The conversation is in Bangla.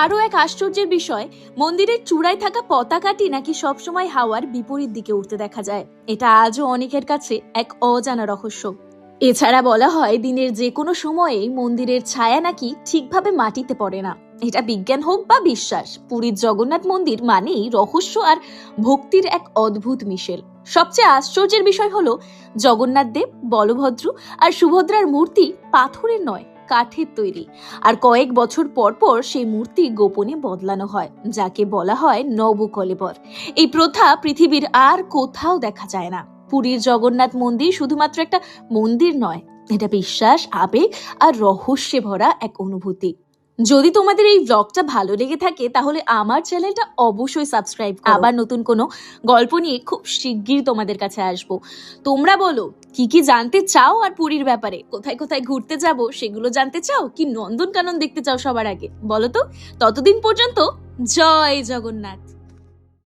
আরো এক আশ্চর্যের বিষয়, মন্দিরের চূড়ায় থাকা পতাকাটি নাকি সবসময় হাওয়ার বিপরীত দিকে উঠতে দেখা যায়। এটা আজও অনেকের কাছে এক অজানা রহস্য। এছাড়া বলা হয় দিনের যে কোনো সময়েই মন্দিরের ছায়া নাকি ঠিকভাবে মাটিতে পড়ে না। এটা বিজ্ঞান হোক বা বিশ্বাস, পুরীর জগন্নাথ মন্দির মানেই রহস্য আর ভক্তির এক অদ্ভুত মিশেল। সবচেয়ে আশ্চর্যের বিষয় হলো জগন্নাথ দেব, বলভদ্র আর সুভদ্রার মূর্তি পাথরের নয়, কাঠের তৈরি। আর কয়েক বছর পর পর সেই মূর্তি গোপনে বদলানো হয়, যাকে বলা হয় নবকলেবর। এই প্রথা পৃথিবীর আর কোথাও দেখা যায় না। পুরীর জগন্নাথ মন্দির শুধুমাত্র একটা মন্দির নয়, এটা বিশ্বাস, আবেগ আর রহস্যে ভরা এক অনুভূতি। যদি তোমাদের এই ব্লগটা ভালো লেগে থাকে তাহলে আমার চ্যানেলটা অবশ্যই সাবস্ক্রাইব করো। আবার নতুন কোনো গল্প নিয়ে খুব শিগগির তোমাদের কাছে আসবো। তোমরা বলো কি কি জানতে চাও, আর পুরীর ব্যাপারে কোথায় কোথায় ঘুরতে যাব সেগুলো জানতে চাও, কি নন্দনকানন দেখতে চাও সবার আগে বলো তো। ততদিন পর্যন্ত জয় জগন্নাথ।